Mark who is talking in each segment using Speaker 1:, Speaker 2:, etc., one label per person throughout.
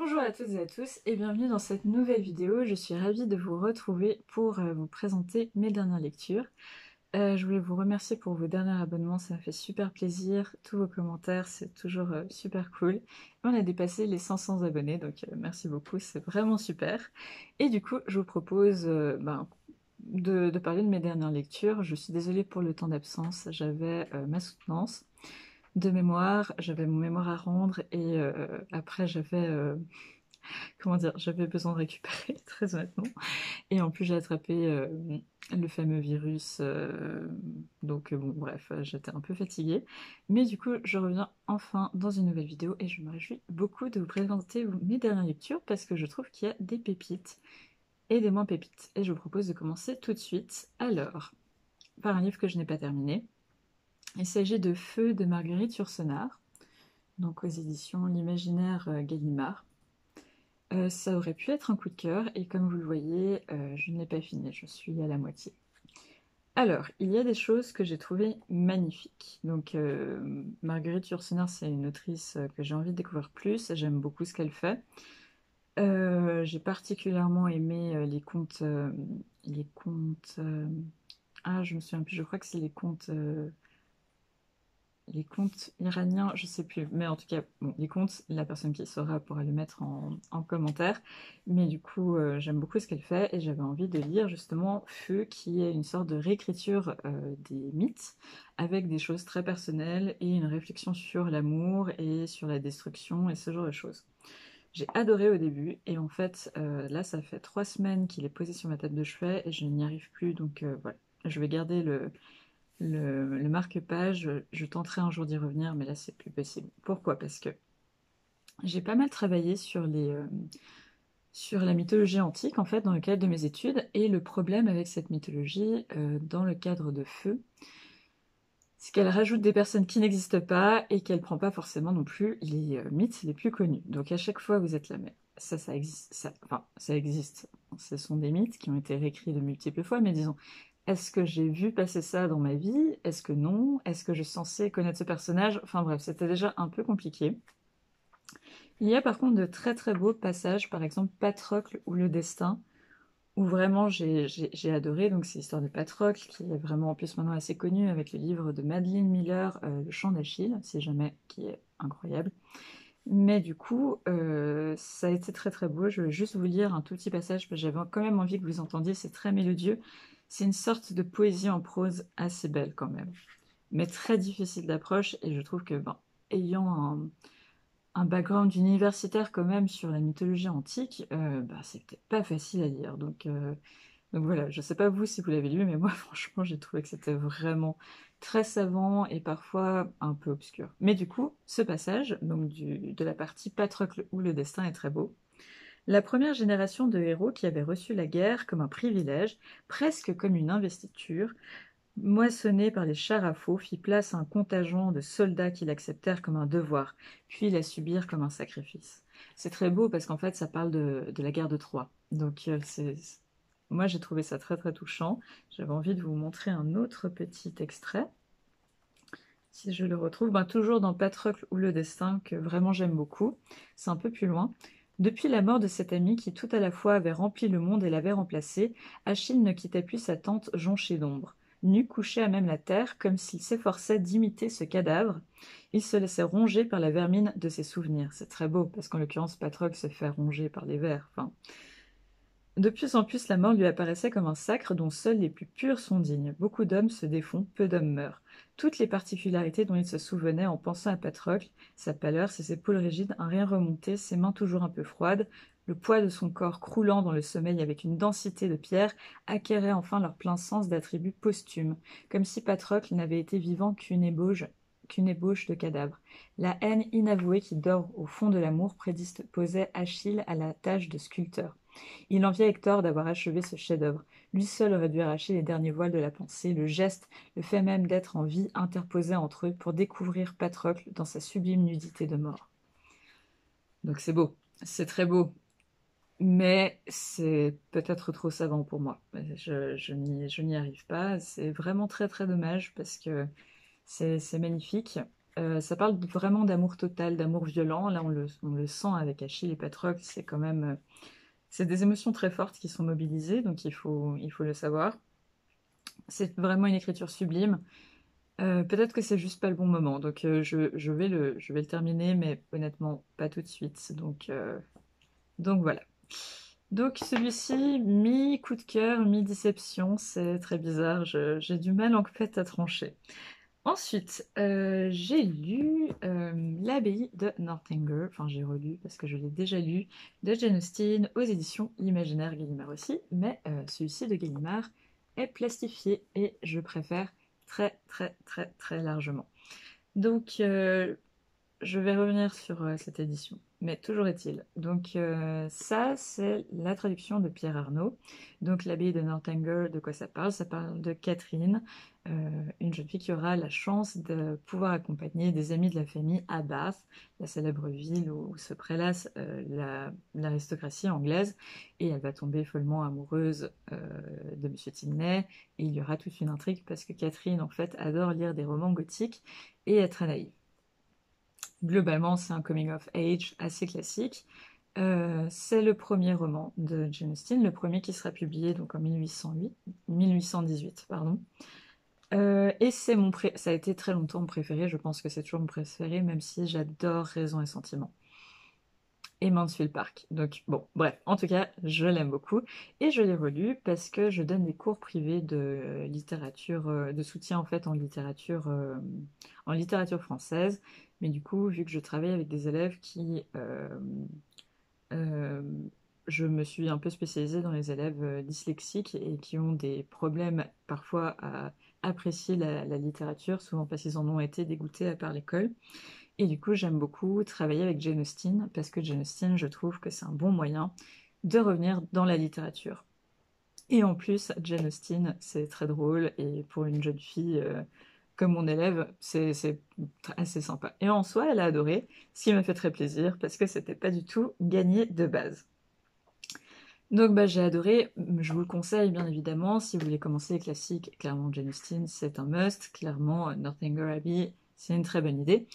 Speaker 1: Bonjour à toutes et à tous et bienvenue dans cette nouvelle vidéo. Je suis ravie de vous retrouver pour vous présenter mes dernières lectures. Je voulais vous remercier pour vos derniers abonnements, ça m'a fait super plaisir. Tous vos commentaires, c'est toujours super cool. On a dépassé les 500 abonnés, donc merci beaucoup, c'est vraiment super. Et du coup, je vous propose de parler de mes dernières lectures. Je suis désolée pour le temps d'absence, j'avais ma soutenance de mémoire, j'avais mon mémoire à rendre et après comment dire, j'avais besoin de récupérer, très honnêtement. Et en plus, j'ai attrapé le fameux virus. Donc, bon, bref, j'étais un peu fatiguée. Mais du coup, je reviens enfin dans une nouvelle vidéo et je me réjouis beaucoup de vous présenter mes dernières lectures parce que je trouve qu'il y a des pépites et des moins pépites. Et je vous propose de commencer tout de suite. Alors, par un livre que je n'ai pas terminé. Il s'agit de Feu de Marguerite Yourcenar, donc aux éditions L'Imaginaire Gallimard. Ça aurait pu être un coup de cœur, et comme vous le voyez, je ne l'ai pas fini, je suis à la moitié. Alors, il y a des choses que j'ai trouvées magnifiques. Donc, Marguerite Yourcenar, c'est une autrice que j'ai envie de découvrir plus, j'aime beaucoup ce qu'elle fait. J'ai particulièrement aimé ah, je me souviens plus, je crois que c'est les contes iraniens, je sais plus, mais en tout cas, bon, les contes, la personne qui saura pourra le mettre en commentaire. Mais du coup, j'aime beaucoup ce qu'elle fait et j'avais envie de lire justement Feu, qui est une sorte de réécriture des mythes, avec des choses très personnelles et une réflexion sur l'amour et sur la destruction et ce genre de choses. J'ai adoré au début et en fait, là, ça fait 3 semaines qu'il est posé sur ma table de chevet et je n'y arrive plus, donc voilà. Je vais garder le marque-page, je tenterai un jour d'y revenir, mais là c'est plus possible. Pourquoi? Parce que j'ai pas mal travaillé sur la mythologie antique en fait dans le cadre de mes études, et le problème avec cette mythologie dans le cadre de Feu, c'est qu'elle rajoute des personnes qui n'existent pas et qu'elle prend pas forcément non plus les mythes les plus connus. Donc à chaque fois vous êtes là, mais ça existe, enfin ça existe. Ce sont des mythes qui ont été réécrits de multiples fois, mais disons, est-ce que j'ai vu passer ça dans ma vie? Est-ce que non? Est-ce que je suis censée connaître ce personnage? Enfin bref, c'était déjà un peu compliqué. Il y a par contre de très très beaux passages, par exemple Patrocle ou le destin, où vraiment j'ai adoré. Donc c'est l'histoire de Patrocle, qui est vraiment en plus maintenant assez connue avec le livre de Madeleine Miller, Le Chant d'Achille, si jamais, qui est incroyable. Mais du coup, ça a été très très beau. Je vais juste vous lire un tout petit passage, parce que j'avais quand même envie que vous entendiez, c'est très mélodieux. C'est une sorte de poésie en prose assez belle quand même, mais très difficile d'approche, et je trouve que, ayant un background universitaire quand même sur la mythologie antique, c'est peut-être pas facile à lire. Donc voilà, je sais pas vous si vous l'avez lu, mais moi franchement j'ai trouvé que c'était vraiment très savant et parfois un peu obscur. Mais du coup, ce passage, donc de la partie Patrocle où le destin est très beau, la première génération de héros qui avait reçu la guerre comme un privilège, presque comme une investiture, moissonnée par les chars à faux, fit place à un contingent de soldats qui l'acceptèrent comme un devoir, puis la subirent comme un sacrifice. C'est très beau parce qu'en fait ça parle de la guerre de Troie. Donc moi j'ai trouvé ça très très touchant. J'avais envie de vous montrer un autre petit extrait. Si je le retrouve, toujours dans Patrocle ou le destin, que vraiment j'aime beaucoup. C'est un peu plus loin. Depuis la mort de cet ami qui tout à la fois avait rempli le monde et l'avait remplacé, Achille ne quittait plus sa tente jonchée d'ombre. Nu couché à même la terre, comme s'il s'efforçait d'imiter ce cadavre, il se laissait ronger par la vermine de ses souvenirs. C'est très beau, parce qu'en l'occurrence, Patrocle se fait ronger par les vers. Enfin, de plus en plus, la mort lui apparaissait comme un sacre dont seuls les plus purs sont dignes. Beaucoup d'hommes se défont, peu d'hommes meurent. Toutes les particularités dont il se souvenait en pensant à Patrocle, sa pâleur, ses épaules rigides, un rien remonté, ses mains toujours un peu froides, le poids de son corps croulant dans le sommeil avec une densité de pierre, acquéraient enfin leur plein sens d'attributs posthumes, comme si Patrocle n'avait été vivant qu'une ébauche de cadavre. La haine inavouée qui dort au fond de l'amour prédisposait Achille à la tâche de sculpteur. Il enviait Hector d'avoir achevé ce chef-d'œuvre. Lui seul aurait dû arracher les derniers voiles de la pensée, le geste, le fait même d'être en vie interposé entre eux pour découvrir Patrocle dans sa sublime nudité de mort. Donc c'est beau, c'est très beau, mais c'est peut-être trop savant pour moi. Je n'y arrive pas, c'est vraiment très très dommage parce que c'est magnifique. Ça parle vraiment d'amour total, d'amour violent. Là, on le sent avec Achille et Patrocle. C'est quand même... c'est des émotions très fortes qui sont mobilisées, donc il faut le savoir. C'est vraiment une écriture sublime. Peut-être que c'est juste pas le bon moment, donc je vais le terminer, mais honnêtement, pas tout de suite. Donc voilà. Donc celui-ci, mi-coup de cœur, mi-déception, c'est très bizarre, j'ai du mal en fait à trancher. Ensuite, j'ai lu L'abbaye de Northanger, enfin j'ai relu parce que je l'ai déjà lu, de Jane Austen aux éditions L'Imaginaire Gallimard aussi, mais celui-ci de Gallimard est plastifié et je préfère très très très très largement. Donc je vais revenir sur cette édition, mais toujours est-il. Donc ça, c'est la traduction de Pierre Arnaud. Donc l'abbaye de Northanger, de quoi ça parle? Ça parle de Catherine, une jeune fille qui aura la chance de pouvoir accompagner des amis de la famille à Bath, la célèbre ville où se prélasse l'aristocratie anglaise, et elle va tomber follement amoureuse de Monsieur Tilney, et il y aura toute une intrigue parce que Catherine, en fait, adore lire des romans gothiques et être naïve. Globalement, c'est un coming of age assez classique. C'est le premier roman de Jane Austen, le premier qui sera publié donc en 1818, pardon. Et ça a été très longtemps mon préféré, je pense que c'est toujours mon préféré, même si j'adore Raison et Sentiment et Mansfield Park. Donc bon, bref, en tout cas, je l'aime beaucoup et je l'ai relu parce que je donne des cours privés de littérature, de soutien en fait en littérature française. Mais du coup, vu que je travaille avec des élèves euh, je me suis un peu spécialisée dans les élèves dyslexiques et qui ont des problèmes parfois à apprécier la littérature, souvent parce qu'ils en ont été dégoûtés à part l'école. Et du coup, j'aime beaucoup travailler avec Jane Austen parce que Jane Austen, je trouve que c'est un bon moyen de revenir dans la littérature. Et en plus, Jane Austen, c'est très drôle et pour une jeune fille comme mon élève, c'est assez sympa. Et en soi, elle a adoré, ce qui m'a fait très plaisir parce que c'était pas du tout gagné de base. Donc bah, j'ai adoré, je vous le conseille bien évidemment, si vous voulez commencer les classiques, clairement Jane Austen c'est un must, clairement Northanger Abbey c'est une très bonne idée.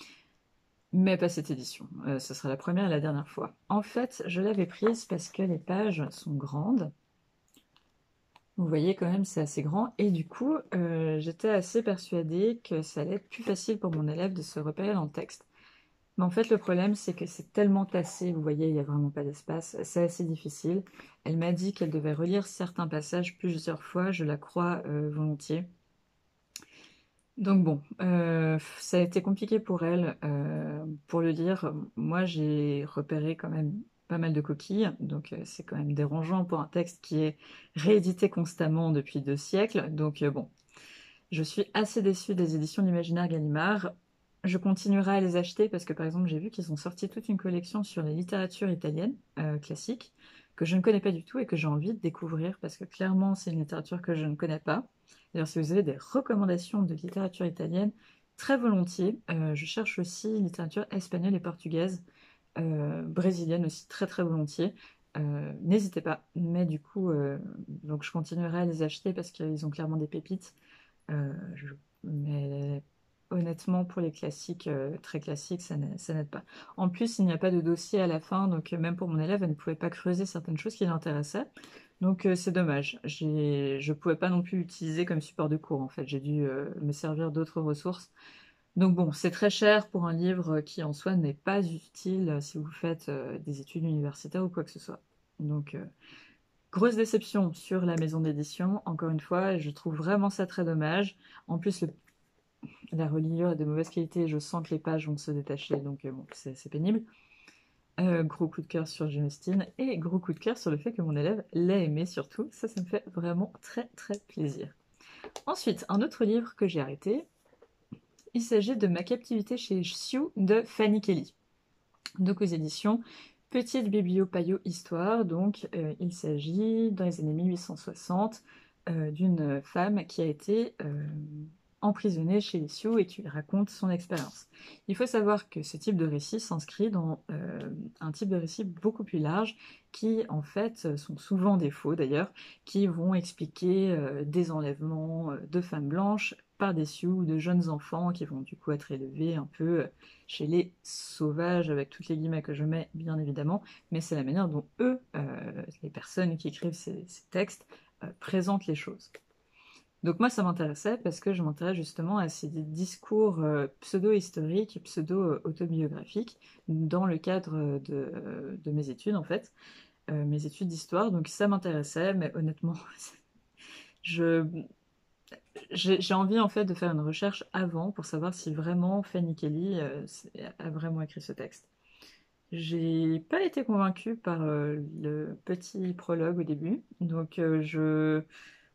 Speaker 1: Mais pas cette édition, ce sera la première et la dernière fois. En fait, je l'avais prise parce que les pages sont grandes. Vous voyez quand même, c'est assez grand. Et du coup, j'étais assez persuadée que ça allait être plus facile pour mon élève de se repérer dans le texte. Mais en fait, le problème, c'est que c'est tellement tassé, vous voyez, il n'y a vraiment pas d'espace. C'est assez difficile. Elle m'a dit qu'elle devait relire certains passages plusieurs fois, je la crois volontiers. Donc bon, ça a été compliqué pour elle pour le lire. Moi, j'ai repéré quand même pas mal de coquilles, donc c'est quand même dérangeant pour un texte qui est réédité constamment depuis 2 siècles. Donc bon, je suis assez déçue des éditions d'Imaginaire Gallimard. Je continuerai à les acheter parce que par exemple, j'ai vu qu'ils ont sorti toute une collection sur les littératures italiennes classiques que je ne connais pas du tout et que j'ai envie de découvrir parce que clairement, c'est une littérature que je ne connais pas. D'ailleurs, si vous avez des recommandations de littérature italienne, très volontiers. Je cherche aussi littérature espagnole et portugaise, brésilienne aussi, très très volontiers. N'hésitez pas. Mais du coup, donc je continuerai à les acheter parce qu'ils ont clairement des pépites. Mais honnêtement, pour les classiques, très classiques, ça n'aide pas. En plus, il n'y a pas de dossier à la fin, donc même pour mon élève, elle ne pouvait pas creuser certaines choses qui l'intéressaient. Donc c'est dommage. Je ne pouvais pas non plus l'utiliser comme support de cours, en fait. J'ai dû me servir d'autres ressources. Donc bon, c'est très cher pour un livre qui en soi n'est pas utile si vous faites des études universitaires ou quoi que ce soit. Donc grosse déception sur la maison d'édition, encore une fois, je trouve vraiment ça très dommage. En plus, la reliure est de mauvaise qualité, je sens que les pages vont se détacher, donc bon, c'est pénible. Gros coup de cœur sur Jane Austen et gros coup de cœur sur le fait que mon élève l'ait aimé surtout. Ça me fait vraiment très très plaisir. Ensuite, un autre livre que j'ai arrêté, il s'agit de Ma captivité chez Sioux de Fanny Kelly. Donc aux éditions Petite Biblio-Paillot Histoire. Donc il s'agit dans les années 1860 d'une femme qui a été emprisonnée chez les Sioux et qui raconte son expérience. Il faut savoir que ce type de récit s'inscrit dans un type de récit beaucoup plus large qui en fait sont souvent des faux d'ailleurs, qui vont expliquer des enlèvements de femmes blanches par des sioux ou de jeunes enfants qui vont du coup être élevés un peu chez les sauvages, avec toutes les guillemets que je mets bien évidemment, mais c'est la manière dont eux, les personnes qui écrivent ces textes, présentent les choses. Donc moi, ça m'intéressait parce que je m'intéresse justement à ces discours pseudo-historiques, pseudo-autobiographiques dans le cadre de mes études, en fait, mes études d'histoire. Donc ça m'intéressait, mais honnêtement, je, j'ai envie en fait de faire une recherche avant pour savoir si vraiment Fanny Kelly a vraiment écrit ce texte. J'ai pas été convaincue par le petit prologue au début, donc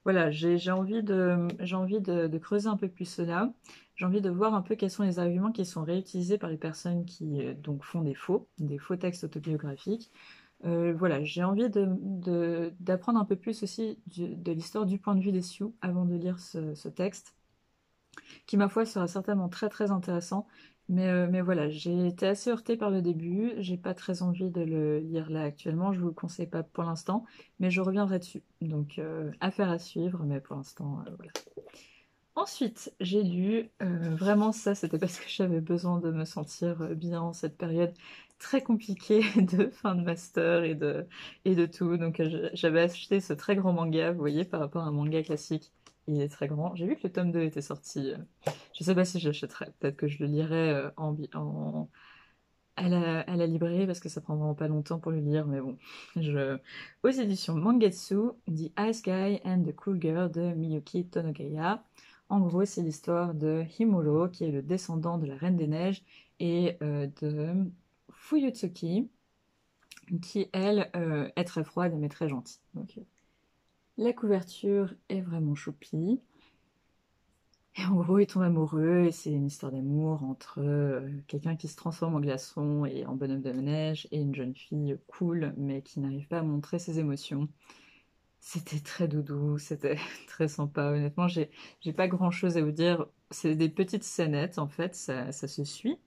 Speaker 1: voilà, j'ai envie de creuser un peu plus cela. J'ai envie de voir un peu quels sont les arguments qui sont réutilisés par les personnes qui donc font des faux textes autobiographiques. Voilà, j'ai envie d'apprendre un peu plus aussi de l'histoire du point de vue des Sioux avant de lire ce texte, qui ma foi sera certainement très très intéressant. Mais voilà, j'ai été assez heurtée par le début, j'ai pas très envie de le lire là actuellement, je vous le conseille pas pour l'instant, mais je reviendrai dessus. Donc affaire à suivre, mais pour l'instant, voilà. Ensuite, j'ai lu, vraiment ça, c'était parce que j'avais besoin de me sentir bien en cette période très compliquée de fin de master et de tout. Donc j'avais acheté ce très grand manga, vous voyez, par rapport à un manga classique, il est très grand. J'ai vu que le tome 2 était sorti. Je sais pas si je l'achèterai, peut-être que je le lirai à la librairie parce que ça prend vraiment pas longtemps pour le lire, mais bon. Aux éditions Mangetsu, The Ice Guy and the Cool Girl de Miyuki Tonogaya. En gros, c'est l'histoire de Himuro, qui est le descendant de la Reine des Neiges, et de Fuyutsuki, qui, elle, est très froide mais très gentille. Donc, la couverture est vraiment choupie. Et en gros, ils tombent amoureux et c'est une histoire d'amour entre quelqu'un qui se transforme en glaçon et en bonhomme de neige et une jeune fille cool mais qui n'arrive pas à montrer ses émotions. C'était très doudou, c'était très sympa. Honnêtement, j'ai pas grand-chose à vous dire. C'est des petites scénettes en fait, ça se suit.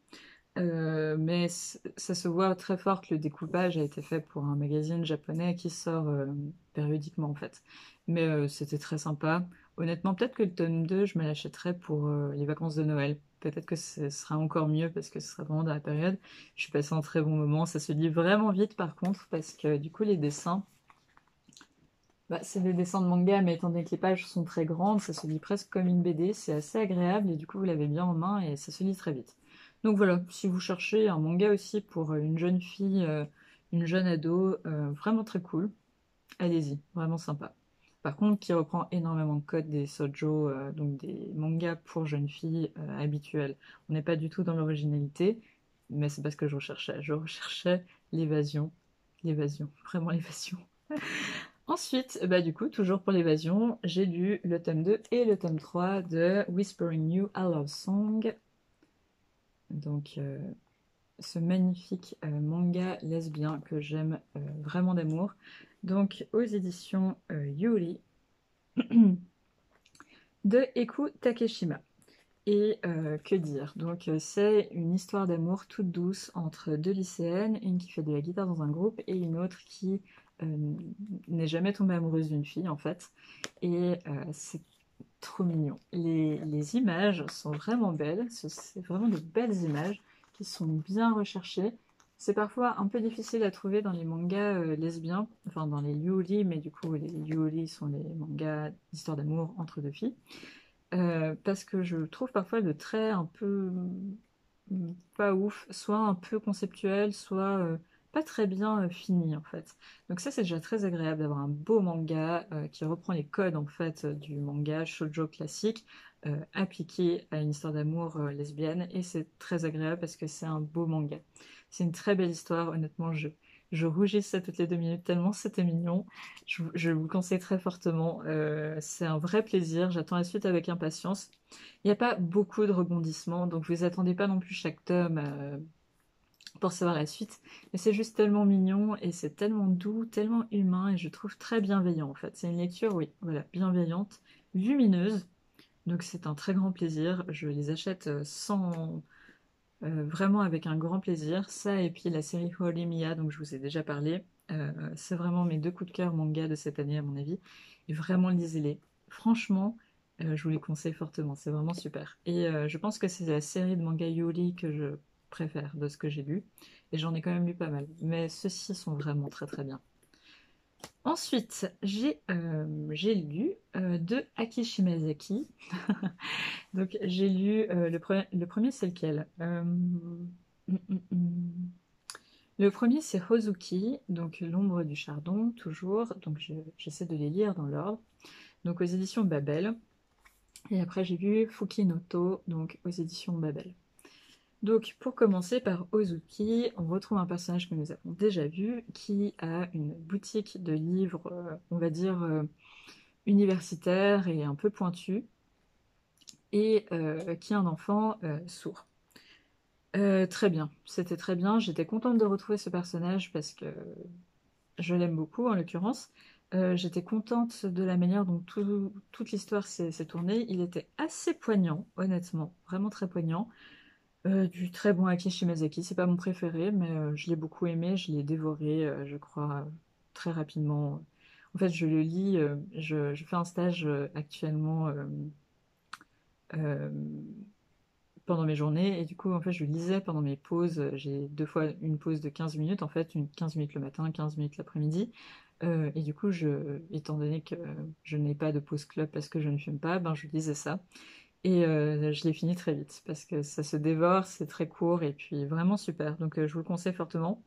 Speaker 1: Mais ça se voit très fort que le découpage a été fait pour un magazine japonais qui sort périodiquement en fait. Mais c'était très sympa. Honnêtement, peut-être que le tome 2, je me l'achèterais pour les vacances de Noël. Peut-être que ce sera encore mieux parce que ce sera vraiment dans la période. Je suis passée un très bon moment. Ça se lit vraiment vite par contre parce que du coup les dessins, bah, c'est des dessins de manga, mais étant donné que les pages sont très grandes, ça se lit presque comme une BD, c'est assez agréable et du coup vous l'avez bien en main et ça se lit très vite. Donc voilà, si vous cherchez un manga aussi pour une jeune fille, une jeune ado, vraiment très cool, allez-y, vraiment sympa. Par contre, qui reprend énormément de codes des shoujo, donc des mangas pour jeunes filles habituels. On n'est pas du tout dans l'originalité, mais c'est parce que je recherchais l'évasion, vraiment l'évasion. Ensuite, bah du coup, toujours pour l'évasion, j'ai lu le tome 2 et le tome 3 de Whispering You a Love Song. Donc, ce magnifique manga lesbien que j'aime vraiment d'amour. Donc, aux éditions Yuri de Eku Takeshima. Et que dire? Donc, c'est une histoire d'amour toute douce entre deux lycéennes, une qui fait de la guitare dans un groupe et une autre qui n'est jamais tombée amoureuse d'une fille en fait. Et c'est trop mignon. Les images sont vraiment belles, c'est vraiment de belles images qui sont bien recherchées. C'est parfois un peu difficile à trouver dans les mangas lesbiens, enfin dans les yuri, mais du coup les yuri sont les mangas d'histoire d'amour entre deux filles. Parce que je trouve parfois le trait un peu pas ouf, soit un peu conceptuel, soit pas très bien fini en fait. Donc ça c'est déjà très agréable d'avoir un beau manga qui reprend les codes en fait du manga shoujo classique appliqué à une histoire d'amour lesbienne et c'est très agréable parce que c'est un beau manga. C'est une très belle histoire, honnêtement je rougissais toutes les 2 minutes tellement c'était mignon. Je vous le conseille très fortement. C'est un vrai plaisir. J'attends la suite avec impatience. Il n'y a pas beaucoup de rebondissements, donc vous attendez pas non plus chaque tome pour savoir la suite. Mais c'est juste tellement mignon et c'est tellement doux, tellement humain et je trouve très bienveillant en fait. C'est une lecture, oui, voilà, bienveillante, lumineuse. Donc c'est un très grand plaisir. Je les achète sans vraiment avec un grand plaisir. Ça et puis la série Holy Mia, dont je vous ai déjà parlé. C'est vraiment mes deux coups de cœur manga de cette année à mon avis. Et vraiment lisez-les. Franchement, Je vous les conseille fortement, c'est vraiment super. Et je pense que c'est la série de manga Yuri que je préfère de ce que j'ai lu. Et j'en ai quand même lu pas mal. Mais ceux-ci sont vraiment très très bien. Ensuite, j'ai lu de Aki Shimazaki. Donc j'ai lu le premier c'est lequel? Le premier c'est Hozuki, donc L'ombre du chardon, toujours. Donc j'essaie de les lire dans l'ordre. Donc aux éditions Babel. Et après j'ai lu Fukinoto, donc aux éditions Babel. Donc pour commencer par Hozuki, on retrouve un personnage que nous avons déjà vu, qui a une boutique de livres, on va dire, universitaire et un peu pointu, et qui est un enfant sourd. Très bien, c'était très bien. J'étais contente de retrouver ce personnage parce que je l'aime beaucoup en l'occurrence. J'étais contente de la manière dont toute l'histoire s'est tournée. Il était assez poignant, honnêtement, vraiment très poignant. Du très bon Aki Shimazaki, c'est pas mon préféré, mais je l'ai beaucoup aimé, je l'ai dévoré, je crois, très rapidement. En fait, je le lis, je fais un stage actuellement euh, pendant mes journées. Et du coup, en fait, je lisais pendant mes pauses. J'ai deux fois une pause de 15 minutes, en fait, 15 minutes le matin, 15 minutes l'après-midi. Et du coup, étant donné que je n'ai pas de pause club parce que je ne fume pas, ben, je lisais ça. Et je l'ai fini très vite parce que ça se dévore, c'est très court et puis vraiment super. Donc, je vous le conseille fortement.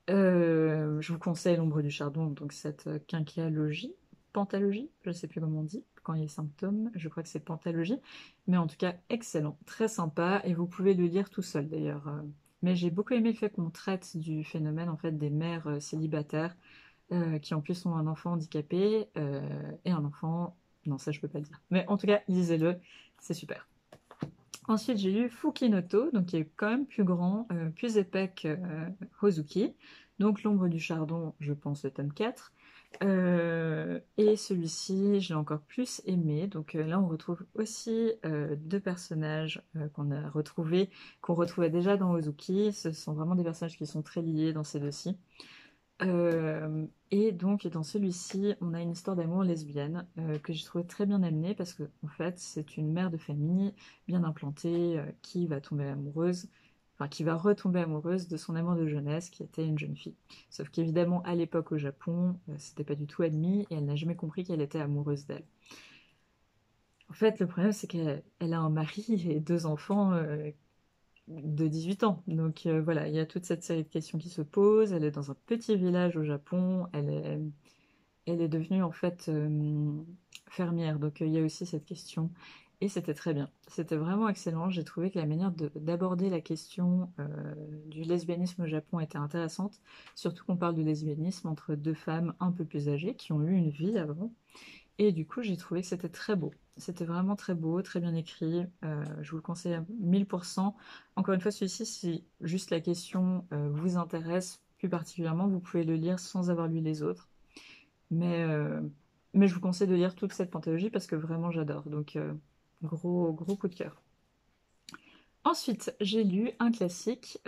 Speaker 1: Je vous conseille L'ombre du chardon, donc cette quinqualogie, pentalogie, je ne sais plus comment on dit, quand il y a symptômes, je crois que c'est pentalogie, mais en tout cas excellent, très sympa, et vous pouvez le lire tout seul d'ailleurs. Mais j'ai beaucoup aimé le fait qu'on traite du phénomène en fait des mères célibataires qui en plus ont un enfant handicapé et un enfant, non ça je peux pas le dire, mais en tout cas lisez-le, c'est super. Ensuite, j'ai lu Fukinoto, donc qui est quand même plus grand, plus épais que Hozuki. Donc, L'ombre du chardon, je pense, le tome 4. Et celui-ci, je l'ai encore plus aimé. Donc là, on retrouve aussi deux personnages qu'on retrouvait déjà dans Hozuki. Ce sont vraiment des personnages qui sont très liés dans ces deux-ci. Et donc dans celui-ci, on a une histoire d'amour lesbienne que j'ai trouvé très bien amenée parce que en fait, c'est une mère de famille bien implantée qui va tomber amoureuse, enfin qui va retomber amoureuse de son amour de jeunesse qui était une jeune fille. Sauf qu'évidemment, à l'époque au Japon, c'était pas du tout admis et elle n'a jamais compris qu'elle était amoureuse d'elle. En fait, le problème, c'est qu'elle a un mari et deux enfants de 18 ans. Donc voilà, il y a toute cette série de questions qui se posent. Elle est dans un petit village au Japon. Elle est devenue en fait fermière. Donc il y a aussi cette question. Et c'était très bien. C'était vraiment excellent. J'ai trouvé que la manière d'aborder la question du lesbianisme au Japon était intéressante. Surtout qu'on parle de lesbianisme entre deux femmes un peu plus âgées qui ont eu une vie avant. Et du coup, j'ai trouvé que c'était très beau. C'était vraiment très beau, très bien écrit. Je vous le conseille à 1000%. Encore une fois, celui-ci, si juste la question vous intéresse plus particulièrement, vous pouvez le lire sans avoir lu les autres. Mais, euh, mais je vous conseille de lire toute cette pantalogie parce que vraiment j'adore. Donc, gros, gros coup de cœur. Ensuite, j'ai lu un classique,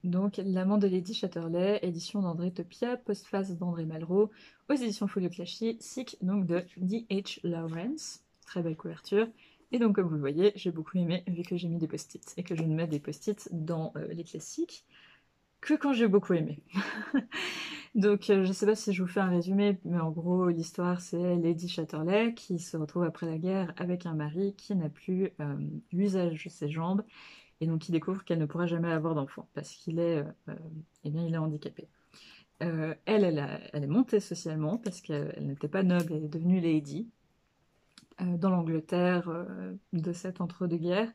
Speaker 1: donc L'amant de Lady Chatterley, édition d'André Topia, postface d'André Malraux, aux éditions Folio Classique, donc de D.H. Lawrence. Très belle couverture. Et donc, comme vous le voyez, j'ai beaucoup aimé vu que j'ai mis des post-it et que je ne mets des post-it dans les classiques que quand j'ai beaucoup aimé. Donc, je ne sais pas si je vous fais un résumé, mais en gros, l'histoire, c'est Lady Chatterley qui se retrouve après la guerre avec un mari qui n'a plus l'usage de ses jambes et donc qui découvre qu'elle ne pourra jamais avoir d'enfant parce qu'il est, eh bien, il est handicapé. Elle est montée socialement parce qu'elle n'était pas noble, elle est devenue lady dans l'Angleterre de cet entre-deux-guerres.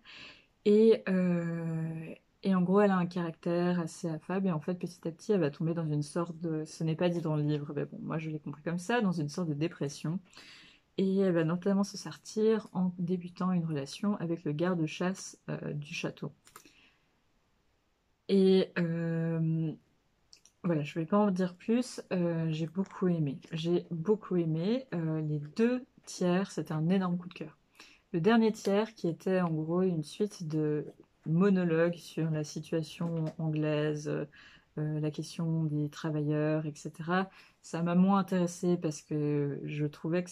Speaker 1: Et, et en gros, elle a un caractère assez affable. Et en fait, petit à petit, elle va tomber dans une sorte de... Ce n'est pas dit dans le livre, mais bon, moi je l'ai compris comme ça, dans une sorte de dépression. Et elle va notamment se sortir en débutant une relation avec le garde-chasse du château. Et voilà, je ne vais pas en dire plus. J'ai beaucoup aimé. J'ai beaucoup aimé. Les deux tiers, c'était un énorme coup de cœur. Le dernier tiers, qui était en gros une suite de monologues sur la situation anglaise, la question des travailleurs, etc. Ça m'a moins intéressée parce que je trouvais que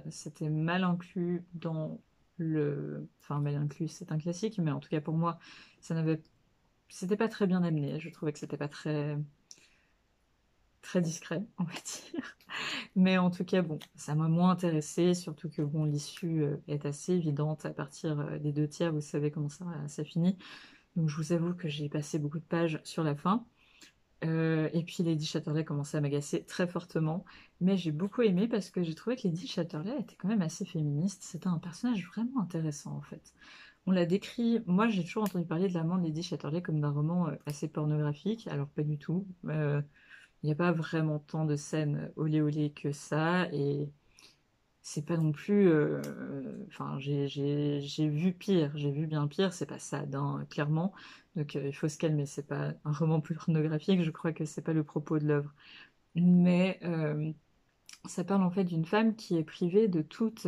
Speaker 1: c'était mal inclus dans le... Enfin, mal inclus, c'est un classique, mais en tout cas pour moi, c'était pas très bien amené. Je trouvais que c'était pas très discret, on va dire. Mais en tout cas, bon, ça m'a moins intéressée, surtout que bon, l'issue est assez évidente à partir des 2 tiers, vous savez comment ça finit. Donc je vous avoue que j'ai passé beaucoup de pages sur la fin. Et puis Lady Chatterley commençait à m'agacer très fortement. Mais j'ai beaucoup aimé parce que j'ai trouvé que Lady Chatterley était quand même assez féministe. C'était un personnage vraiment intéressant en fait. On l'a décrit, moi j'ai toujours entendu parler de l'amant de Lady Chatterley comme d'un roman assez pornographique, alors pas du tout. Il n'y a pas vraiment tant de scènes olé olé que ça, et c'est pas non plus. Enfin, j'ai vu pire, j'ai vu bien pire, c'est pas ça, clairement. Donc il faut se calmer, c'est pas un roman plus pornographique, je crois que c'est pas le propos de l'œuvre. Mais ça parle en fait d'une femme qui est privée de toute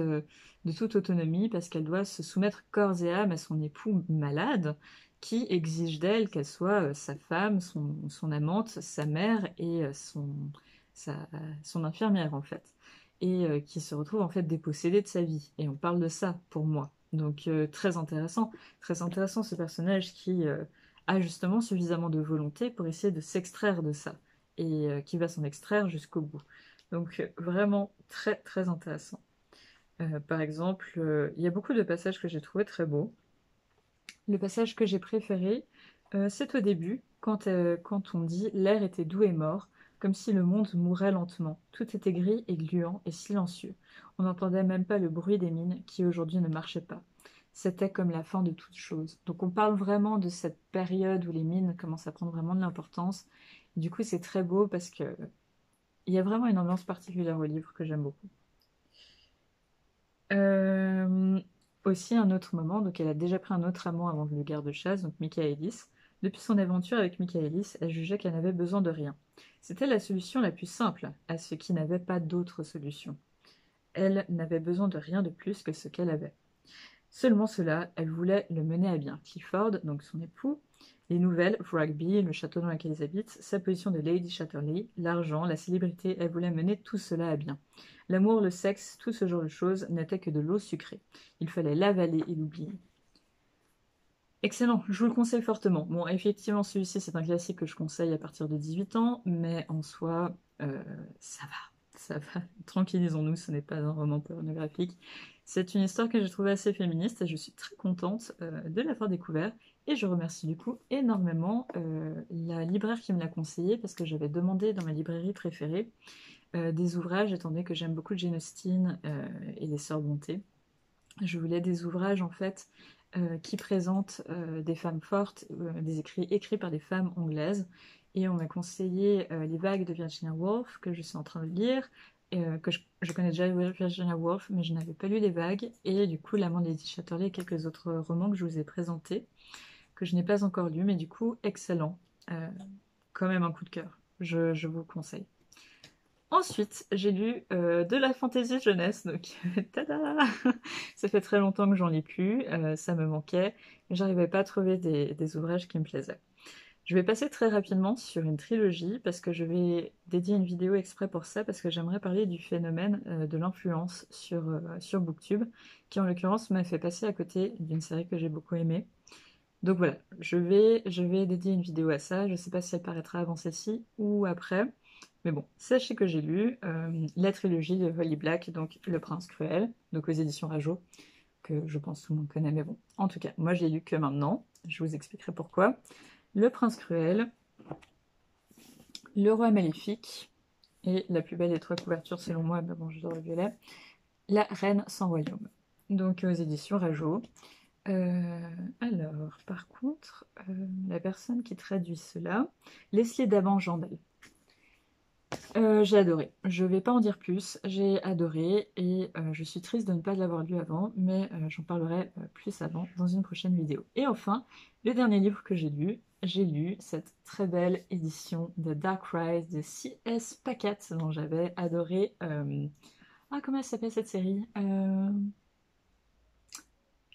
Speaker 1: autonomie parce qu'elle doit se soumettre corps et âme à son époux malade qui exige d'elle qu'elle soit sa femme, son amante, sa mère et son infirmière en fait. Et qui se retrouve en fait dépossédée de sa vie. Et on parle de ça pour moi. Donc très intéressant ce personnage qui a justement suffisamment de volonté pour essayer de s'extraire de ça et qui va s'en extraire jusqu'au bout. Donc vraiment très très intéressant. Par exemple, il y a beaucoup de passages que j'ai trouvé très beaux. Le passage que j'ai préféré, c'est au début, quand on dit «L'air était doux et mort, comme si le monde mourait lentement. Tout était gris et gluant et silencieux. On n'entendait même pas le bruit des mines qui aujourd'hui ne marchaient pas. C'était comme la fin de toute chose.» Donc on parle vraiment de cette période où les mines commencent à prendre vraiment de l'importance. Du coup, c'est très beau parce que il y a vraiment une ambiance particulière au livre que j'aime beaucoup. Euh, Aussi un autre moment, donc elle a déjà pris un autre amant avant le garde-chasse, donc Michaelis. Depuis son aventure avec Michaelis, elle jugeait qu'elle n'avait besoin de rien. C'était la solution la plus simple à ce qui n'avait pas d'autre solution. Elle n'avait besoin de rien de plus que ce qu'elle avait. Seulement cela, elle voulait le mener à bien. Clifford, donc son époux, les nouvelles, Rugby, le château dans lequel ils habitent, sa position de Lady Chatterley, l'argent, la célébrité, elle voulait mener tout cela à bien. L'amour, le sexe, tout ce genre de choses n'était que de l'eau sucrée. Il fallait l'avaler et l'oublier. Excellent, je vous le conseille fortement. Bon, effectivement, celui-ci, c'est un classique que je conseille à partir de 18 ans, mais en soi, ça va. Ça va. Tranquillisons-nous, ce n'est pas un roman pornographique. C'est une histoire que j'ai trouvée assez féministe et je suis très contente de l'avoir découvert. Et je remercie du coup énormément la libraire qui me l'a conseillé parce que j'avais demandé dans ma librairie préférée des ouvrages, étant donné que j'aime beaucoup Jane Austen et les Sœurs Brontë. Je voulais des ouvrages en fait qui présentent des femmes fortes, des écrits par des femmes anglaises. Et on m'a conseillé Les Vagues de Virginia Woolf, que je suis en train de lire, que je connais déjà Virginia Woolf, mais je n'avais pas lu Les Vagues. Et du coup, L'Amant de Lady Chatterley et quelques autres romans que je vous ai présentés, que je n'ai pas encore lus, mais du coup, excellent. Quand même un coup de cœur. Je vous le conseille. Ensuite, j'ai lu de la fantaisie jeunesse, donc tada! Ça fait très longtemps que j'en lis plus, ça me manquait, mais j'arrivais pas à trouver des ouvrages qui me plaisaient. Je vais passer très rapidement sur une trilogie, parce que je vais dédier une vidéo exprès pour ça, parce que j'aimerais parler du phénomène de l'influence sur Booktube, qui en l'occurrence m'a fait passer à côté d'une série que j'ai beaucoup aimée. Donc voilà, je vais dédier une vidéo à ça. Je ne sais pas si elle paraîtra avant celle-ci ou après. Mais bon, sachez que j'ai lu la trilogie de Holly Black, donc Le Prince Cruel, donc aux éditions Rajo, que je pense tout le monde connaît, mais bon. En tout cas, moi je l'ai lu que maintenant. Je vous expliquerai pourquoi. Le Prince Cruel, Le Roi Maléfique, et la plus belle des 3 couvertures selon moi, mais bon, j'adore le violet, La Reine sans royaume, donc aux éditions Rajo. Alors, par contre, la personne qui traduit cela, Leslie Daban-Jambel. J'ai adoré. Je vais pas en dire plus. J'ai adoré et je suis triste de ne pas l'avoir lu avant, mais j'en parlerai plus avant dans une prochaine vidéo. Et enfin, le dernier livre que j'ai lu cette très belle édition de Dark Rise de C.S. Pacat dont j'avais adoré. Ah, comment elle s'appelle cette série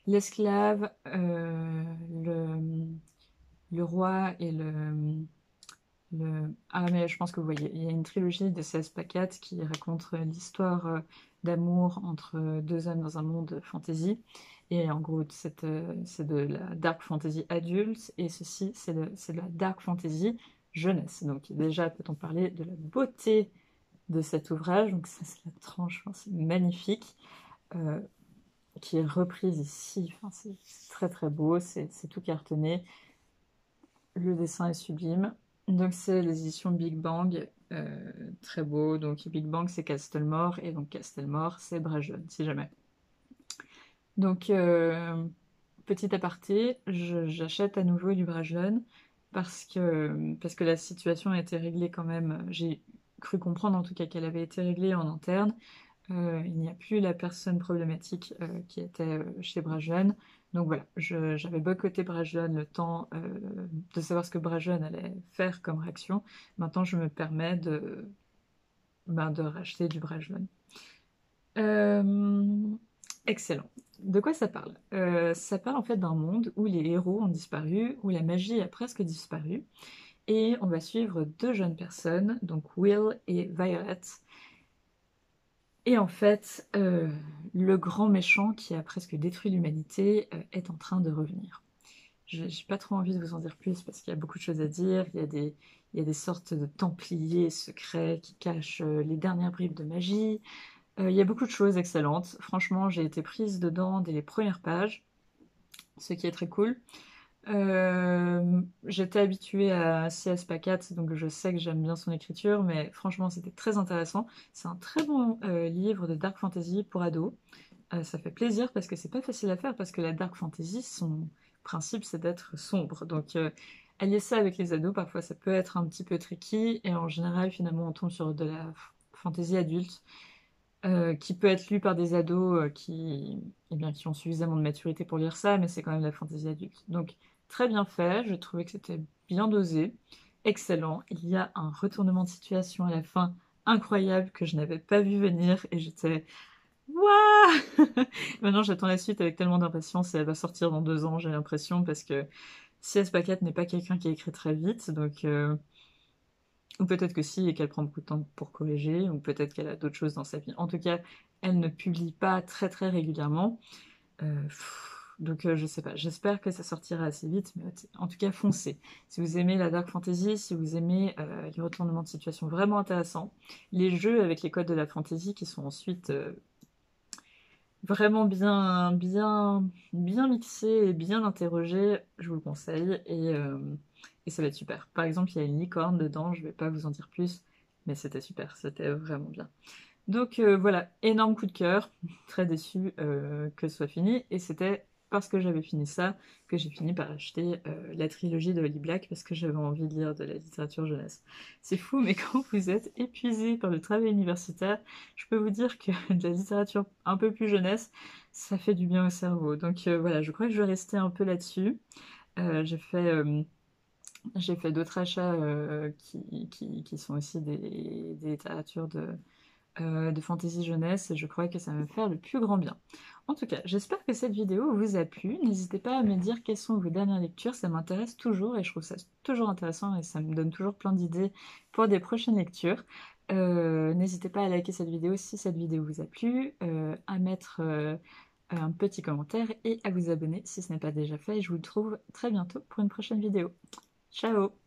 Speaker 1: L'esclave, le roi et le... Ah, mais je pense que vous voyez, il y a une trilogie de 16 paquettes qui raconte l'histoire d'amour entre deux hommes dans un monde fantasy. Et en gros, c'est de la dark fantasy adulte, et ceci, c'est de la dark fantasy jeunesse. Donc déjà, peut-on parler de la beauté de cet ouvrage. Donc ça, c'est la tranche, enfin, c'est magnifique, euh, qui est reprise ici. Enfin, c'est très très beau, c'est tout cartonné. Le dessin est sublime. Donc c'est les éditions Big Bang, très beau. Donc Big Bang c'est Castlemore, et donc Castlemore c'est Bragelonne, si jamais. Donc petit aparté, j'achète à nouveau du Bragelonne parce que la situation a été réglée quand même. J'ai cru comprendre en tout cas qu'elle avait été réglée en interne. Il n'y a plus la personne problématique qui était chez Bragelonne. Donc voilà, j'avais boycotté Bragelonne le temps de savoir ce que Bragelonne allait faire comme réaction. Maintenant, je me permets de racheter du Bragelonne. Euh, Excellent. De quoi ça parle? Ça parle en fait d'un monde où les héros ont disparu, où la magie a presque disparu, et on va suivre deux jeunes personnes, donc Will et Violet. Et en fait, le grand méchant qui a presque détruit l'humanité est en train de revenir. J'ai pas trop envie de vous en dire plus parce qu'il y a beaucoup de choses à dire. Il y a des sortes de templiers secrets qui cachent les dernières bribes de magie. Il y a beaucoup de choses excellentes. Franchement, j'ai été prise dedans dès les premières pages, ce qui est très cool. J'étais habituée à C.S. Pacat, donc je sais que j'aime bien son écriture, mais franchement c'était très intéressant. C'est un très bon livre de dark fantasy pour ados. Ça fait plaisir parce que c'est pas facile à faire parce que la dark fantasy, son principe c'est d'être sombre. Donc allier ça avec les ados, parfois ça peut être un petit peu tricky, et en général finalement on tombe sur de la fantasy adulte qui peut être lu par des ados eh bien, qui ont suffisamment de maturité pour lire ça, mais c'est quand même de la fantaisie adulte. Donc, très bien fait, je trouvais que c'était bien dosé, excellent. Il y a un retournement de situation à la fin incroyable que je n'avais pas vu venir, et j'étais waouh. Maintenant, j'attends la suite avec tellement d'impatience, et elle va sortir dans 2 ans, j'ai l'impression, parce que C.S. Pacat n'est pas quelqu'un qui écrit très vite, donc ou peut-être que si, et qu'elle prend beaucoup de temps pour corriger, ou peut-être qu'elle a d'autres choses dans sa vie. En tout cas, elle ne publie pas très très régulièrement. Donc je sais pas, j'espère que ça sortira assez vite, mais en tout cas foncez. Si vous aimez la dark fantasy, si vous aimez les retournements de situation vraiment intéressants, les jeux avec les codes de la fantasy qui sont ensuite vraiment bien mixés et bien interrogés, je vous le conseille, et ça va être super. Par exemple, il y a une licorne dedans, je vais pas vous en dire plus, mais c'était super, c'était vraiment bien. Donc voilà, énorme coup de cœur, très déçu que ce soit fini, et c'était parce que j'avais fini ça que j'ai fini par acheter la trilogie de Holly Black parce que j'avais envie de lire de la littérature jeunesse. C'est fou, mais quand vous êtes épuisé par le travail universitaire, je peux vous dire que de la littérature un peu plus jeunesse, ça fait du bien au cerveau. Donc voilà, je crois que je vais rester un peu là-dessus. Euh, j'ai fait... euh, j'ai fait d'autres achats qui sont aussi des littératures de fantasy jeunesse, et je crois que ça va me faire le plus grand bien. En tout cas, j'espère que cette vidéo vous a plu. N'hésitez pas à me dire quelles sont vos dernières lectures, ça m'intéresse toujours et je trouve ça toujours intéressant et ça me donne toujours plein d'idées pour des prochaines lectures. N'hésitez pas à liker cette vidéo si cette vidéo vous a plu, à mettre un petit commentaire et à vous abonner si ce n'est pas déjà fait. Et je vous retrouve très bientôt pour une prochaine vidéo. Ciao!